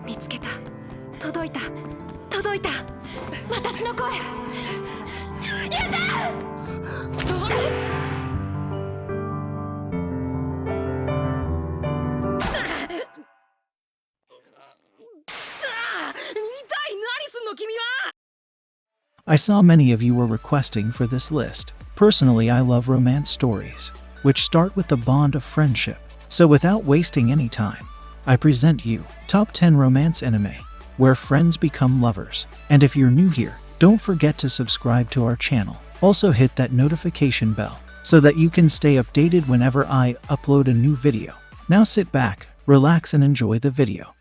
見つけた。届いた。届いた。私の声。やったI saw many of you were requesting for this list. Personally, I love romance stories, which start with the bond of friendship. So without wasting any time, I present you Top 10 Romance Anime, where friends become lovers. And if you're new here, don't forget to subscribe to our channel. Also hit that notification bell so that you can stay updated whenever I upload a new video. Now sit back, relax and enjoy the video.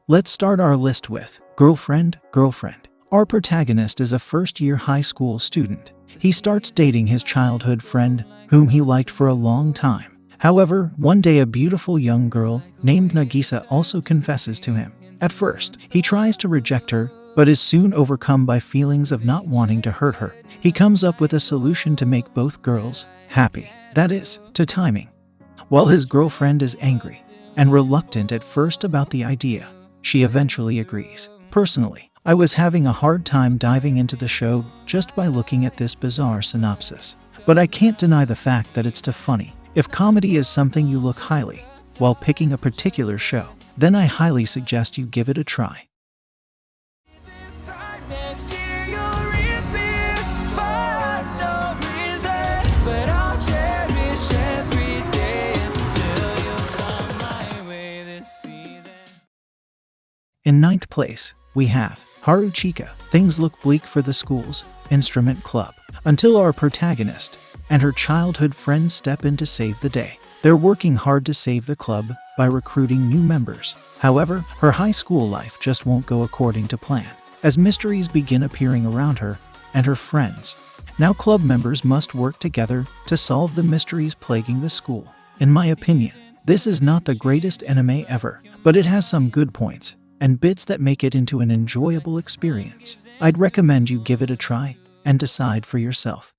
Let's start our list with Girlfriend. Our protagonist is a first-year high school student. He starts dating his childhood friend, whom he liked for a long time. However, one day a beautiful young girl named Nagisa also confesses to him. At first, he tries to reject her, but is soon overcome by feelings of not wanting to hurt her. He comes up with a solution to make both girls happy. That is, to timing. While his girlfriend is angry and reluctant at first about the idea, she eventually agrees. Personally, I was having a hard time diving into the show just by looking at this bizarre synopsis. But I can't deny the fact that it's too funny. If comedy is something you look highly while picking a particular show, then I highly suggest you give it a try. In 9th place, we have Haruchika. Things look bleak for the school's instrument club until our protagonist and her childhood friends step in to save the day. They're working hard to save the club by recruiting new members. However, her high school life just won't go according to plan, as mysteries begin appearing around her and her friends. Now club members must work together to solve the mysteries plaguing the school. In my opinion, this is not the greatest anime ever, but it has some good points and bits that make it into an enjoyable experience. I'd recommend you give it a try and decide for yourself.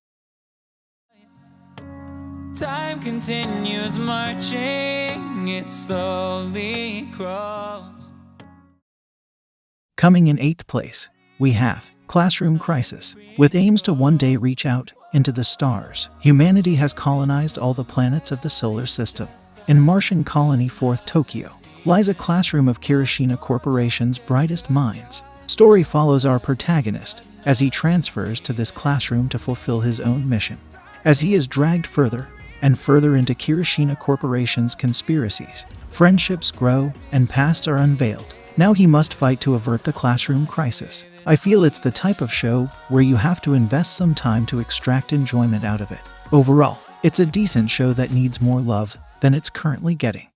Time continues marching, it slowly crawls. Coming in 8th place, we have Classroom Crisis. With aims to one day reach out into the stars, humanity has colonized all the planets of the solar system. In Martian Colony 4th Tokyo lies a classroom of Kirishina Corporation's brightest minds. Story follows our protagonist as he transfers to this classroom to fulfill his own mission. As he is dragged further and further into Kirishina Corporation's conspiracies, friendships grow and pasts are unveiled. Now he must fight to avert the classroom crisis. I feel it's the type of show where you have to invest some time to extract enjoyment out of it. Overall, it's a decent show that needs more love than it's currently getting.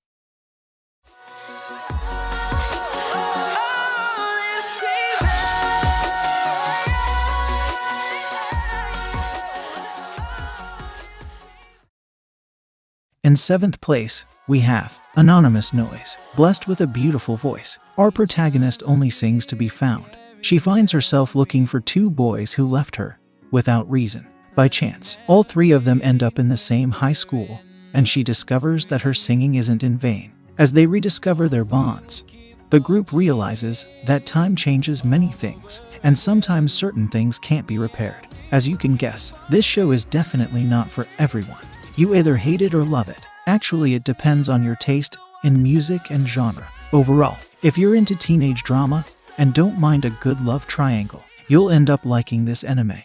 In 7th place, we have Anonymous Noise. Blessed with a beautiful voice, our protagonist only sings to be found. She finds herself looking for two boys who left her without reason. By chance, all three of them end up in the same high school, and she discovers that her singing isn't in vain. As they rediscover their bonds, the group realizes that time changes many things, and sometimes certain things can't be repaired. As you can guess, this show is definitely not for everyone. You either hate it or love it. Actually, it depends on your taste in music and genre. Overall, if you're into teenage drama and don't mind a good love triangle, you'll end up liking this anime.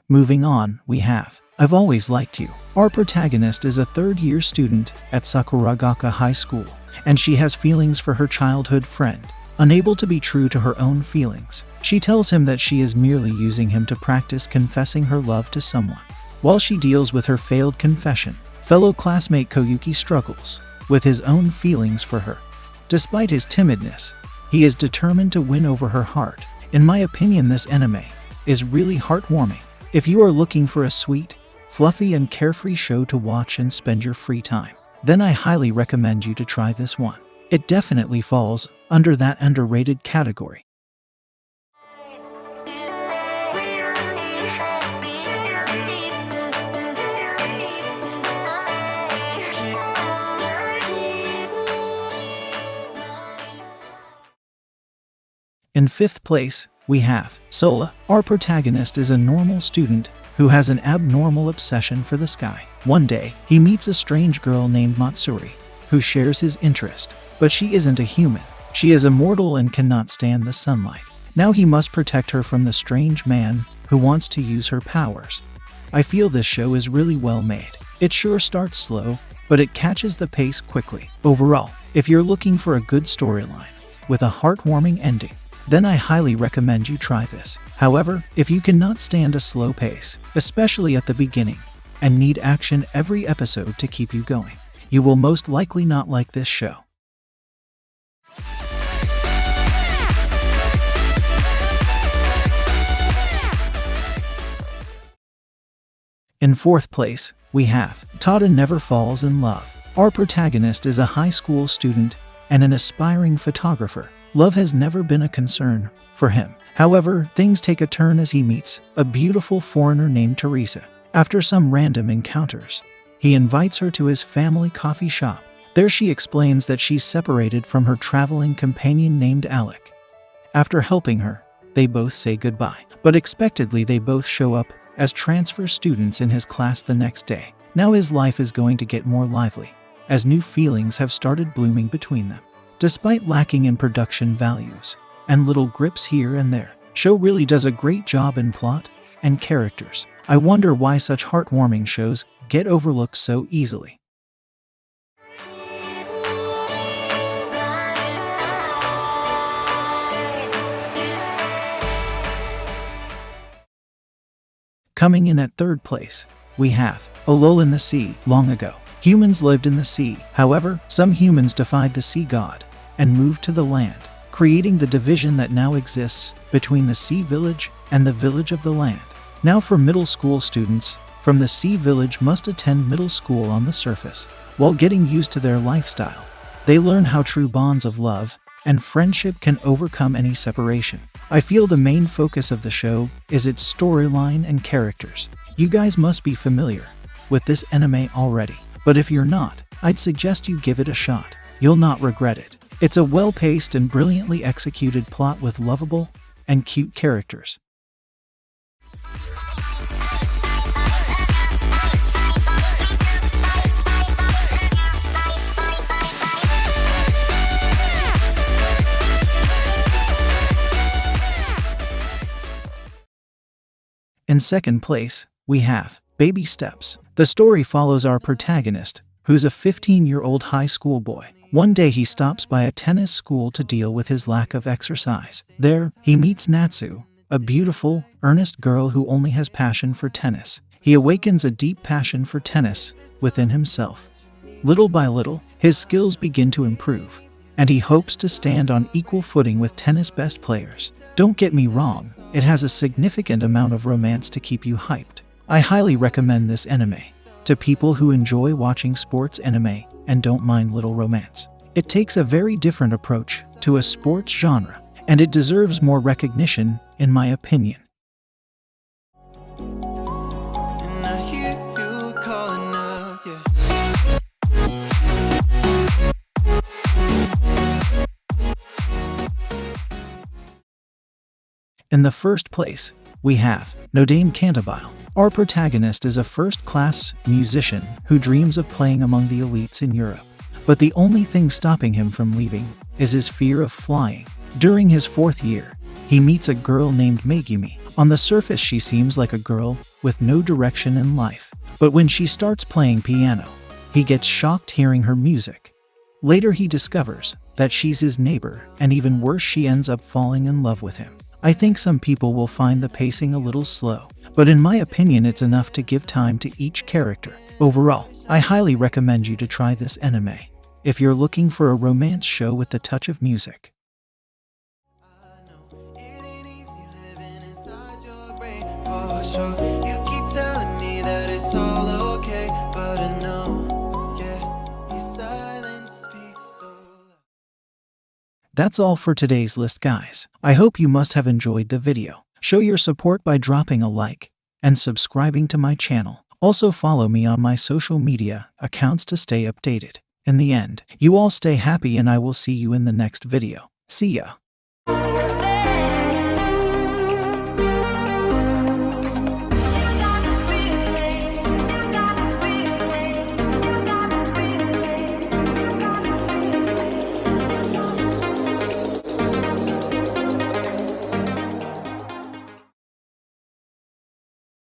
Moving on, we have I've Always Liked You. Our protagonist is a third-year student at Sakuragaoka High School, and she has feelings for her childhood friend. Unable to be true to her own feelings, she tells him that she is merely using him to practice confessing her love to someone. While she deals with her failed confession, fellow classmate Koyuki struggles with his own feelings for her. Despite his timidness, he is determined to win over her heart. In my opinion, this anime is really heartwarming. If you are looking for a sweet, fluffy and carefree show to watch and spend your free time, then I highly recommend you to try this one. It definitely falls under that underrated category. In fifth place, we have Sola. Our protagonist is a normal student who has an abnormal obsession for the sky. One day, he meets a strange girl named Matsuri, who shares his interest. But she isn't a human. She is immortal and cannot stand the sunlight. Now he must protect her from the strange man who wants to use her powers. I feel this show is really well made. It sure starts slow, but it catches the pace quickly. Overall, if you're looking for a good storyline with a heartwarming ending, then I highly recommend you try this. However, if you cannot stand a slow pace, especially at the beginning, and need action every episode to keep you going, you will most likely not like this show. In fourth place, we have Tada Never Falls in Love. Our protagonist is a high school student and an aspiring photographer. Love has never been a concern for him. However, things take a turn as he meets a beautiful foreigner named Teresa. After some random encounters, he invites her to his family coffee shop. There she explains that she's separated from her traveling companion named Alec. After helping her, they both say goodbye. But expectedly they both show up as transfer students in his class the next day. Now his life is going to get more lively, as new feelings have started blooming between them. Despite lacking in production values and little grips here and there, show really does a great job in plot and characters. I wonder why such heartwarming shows get overlooked so easily. Coming in at third place, we have A Lull in the Sea. Long ago, humans lived in the sea. However, some humans defied the sea god and moved to the land, creating the division that now exists between the sea village and the village of the land. Now for middle school students from the sea village must attend middle school on the surface. While getting used to their lifestyle, they learn how true bonds of love and friendship can overcome any separation. I feel the main focus of the show is its storyline and characters. You guys must be familiar with this anime already, but if you're not, I'd suggest you give it a shot. You'll not regret it. It's a well-paced and brilliantly executed plot with lovable and cute characters. In second place, we have Baby Steps. The story follows our protagonist, who's a 15-year-old high school boy. One day he stops by a tennis school to deal with his lack of exercise. There, he meets Natsu, a beautiful, earnest girl who only has passion for tennis. He awakens a deep passion for tennis within himself. Little by little, his skills begin to improve, and he hopes to stand on equal footing with tennis best players. Don't get me wrong, it has a significant amount of romance to keep you hyped. I highly recommend this anime to people who enjoy watching sports anime and don't mind little romance. It takes a very different approach to a sports genre, and it deserves more recognition, in my opinion. And I hear you calling up, yeah. In the first place, we have Dame Cantatabile. Our protagonist is a first-class musician who dreams of playing among the elites in Europe. But the only thing stopping him from leaving is his fear of flying. During his fourth year, he meets a girl named Megumi. On the surface, she seems like a girl with no direction in life. But when she starts playing piano, he gets shocked hearing her music. Later, he discovers that she's his neighbor, and even worse, she ends up falling in love with him. I think some people will find the pacing a little slow, but in my opinion it's enough to give time to each character. Overall, I highly recommend you to try this anime if you're looking for a romance show with the touch of music. It ain't easy living inside your brain for sure. You keep telling me that it's all okay, but I know, yeah, your silence speaks so loud. That's all for today's list, guys. I hope you must have enjoyed the video. Show your support by dropping a like and subscribing to my channel. Also follow me on my social media accounts to stay updated. In the end, you all stay happy and I will see you in the next video. See ya.